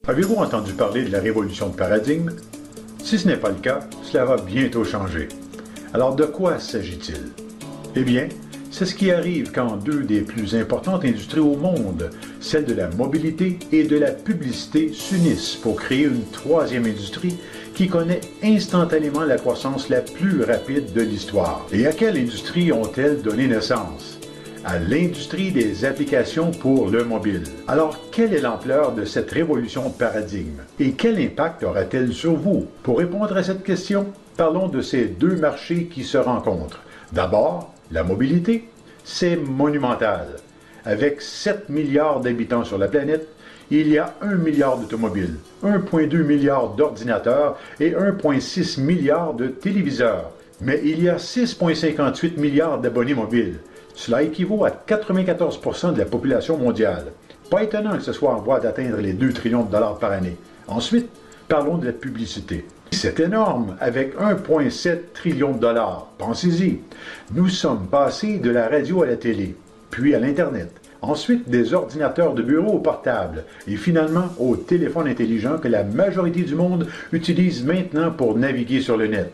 Avez-vous entendu parler de la révolution de paradigme? Si ce n'est pas le cas, cela va bientôt changer. Alors de quoi s'agit-il? Eh bien, c'est ce qui arrive quand deux des plus importantes industries au monde, celle de la mobilité et de la publicité, s'unissent pour créer une troisième industrie qui connaît instantanément la croissance la plus rapide de l'histoire. Et à quelle industrie ont-elles donné naissance? À l'industrie des applications pour le mobile. Alors, quelle est l'ampleur de cette révolution de paradigme? Et quel impact aura-t-elle sur vous? Pour répondre à cette question, parlons de ces deux marchés qui se rencontrent. D'abord, la mobilité, c'est monumental. Avec 7 milliards d'habitants sur la planète, il y a 1 milliard d'automobiles, 1,2 milliard d'ordinateurs et 1,6 milliard de téléviseurs. Mais il y a 6,58 milliards d'abonnés mobiles. Cela équivaut à 94% de la population mondiale. Pas étonnant que ce soit en voie d'atteindre les 2 trillions de dollars par année. Ensuite, parlons de la publicité. C'est énorme, avec 1,7 trillion de dollars. Pensez-y. Nous sommes passés de la radio à la télé, puis à l'Internet. Ensuite, des ordinateurs de bureau au portable, et finalement au téléphone intelligent que la majorité du monde utilise maintenant pour naviguer sur le net.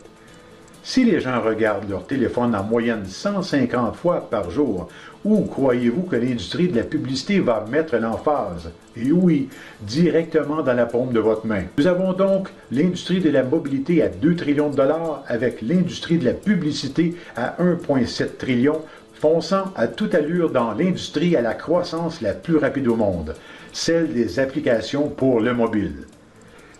Si les gens regardent leur téléphone en moyenne 150 fois par jour, où croyez-vous que l'industrie de la publicité va mettre l'emphase? Et oui, directement dans la paume de votre main. Nous avons donc l'industrie de la mobilité à 2 trillions de dollars avec l'industrie de la publicité à 1,7 trillion, fonçant à toute allure dans l'industrie à la croissance la plus rapide au monde, celle des applications pour le mobile.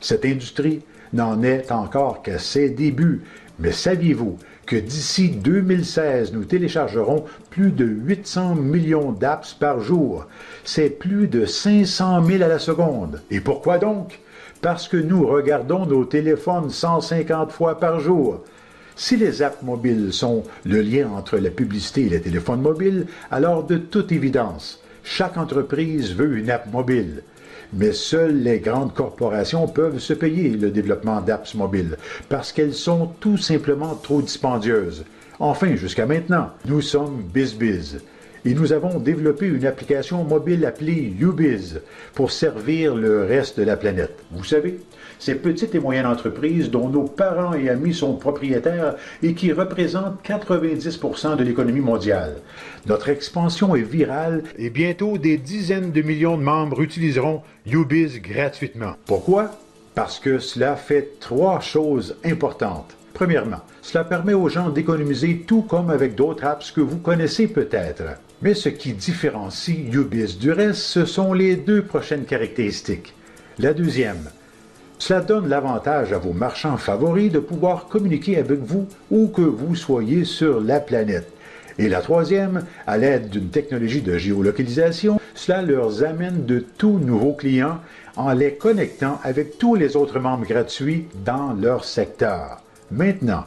Cette industrie n'en est encore qu'à ses débuts. Mais saviez-vous que d'ici 2016, nous téléchargerons plus de 800 millions d'apps par jour? C'est plus de 500 000 à la seconde. Et pourquoi donc? Parce que nous regardons nos téléphones 150 fois par jour. Si les apps mobiles sont le lien entre la publicité et les téléphones mobiles, alors de toute évidence, chaque entreprise veut une app mobile. Mais seules les grandes corporations peuvent se payer le développement d'apps mobiles parce qu'elles sont tout simplement trop dispendieuses. Enfin, jusqu'à maintenant, nous sommes BizBiz et nous avons développé une application mobile appelée YouBiz pour servir le reste de la planète. Vous savez, ces petites et moyennes entreprises dont nos parents et amis sont propriétaires et qui représentent 90% de l'économie mondiale. Notre expansion est virale et bientôt des dizaines de millions de membres utiliseront YouBiz gratuitement. Pourquoi? Parce que cela fait 3 choses importantes. Premièrement, cela permet aux gens d'économiser tout comme avec d'autres apps que vous connaissez peut-être. Mais ce qui différencie YouBiz du reste, ce sont les 2 prochaines caractéristiques. La deuxième, cela donne l'avantage à vos marchands favoris de pouvoir communiquer avec vous où que vous soyez sur la planète. Et la troisième, à l'aide d'une technologie de géolocalisation, cela leur amène de tout nouveaux clients en les connectant avec tous les autres membres gratuits dans leur secteur. Maintenant,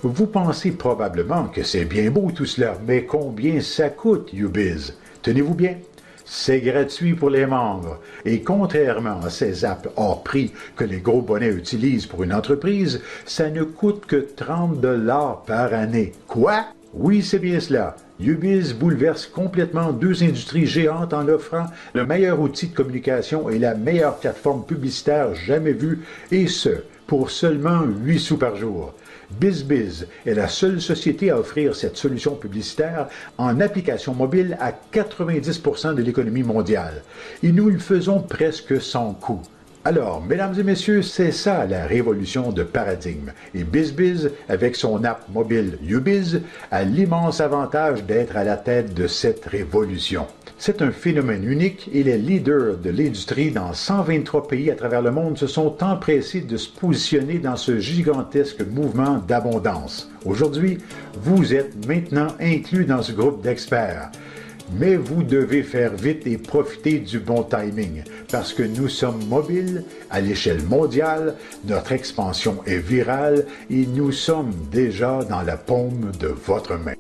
vous pensez probablement que c'est bien beau tout cela, mais combien ça coûte, YouBiz? Tenez-vous bien. C'est gratuit pour les membres. Et contrairement à ces apps hors prix que les gros bonnets utilisent pour une entreprise, ça ne coûte que 30 $ par année. Quoi? Oui, c'est bien cela. YouBiz bouleverse complètement 2 industries géantes en offrant le meilleur outil de communication et la meilleure plateforme publicitaire jamais vue, et ce, pour seulement 8 sous par jour. BizBiz est la seule société à offrir cette solution publicitaire en application mobile à 90% de l'économie mondiale. Et nous le faisons presque sans coût. Alors, mesdames et messieurs, c'est ça la révolution de paradigme. Et BizBiz, avec son app mobile YouBiz, a l'immense avantage d'être à la tête de cette révolution. C'est un phénomène unique et les leaders de l'industrie dans 123 pays à travers le monde se sont empressés de se positionner dans ce gigantesque mouvement d'abondance. Aujourd'hui, vous êtes maintenant inclus dans ce groupe d'experts. Mais vous devez faire vite et profiter du bon timing, parce que nous sommes mobiles à l'échelle mondiale, notre expansion est virale et nous sommes déjà dans la paume de votre main.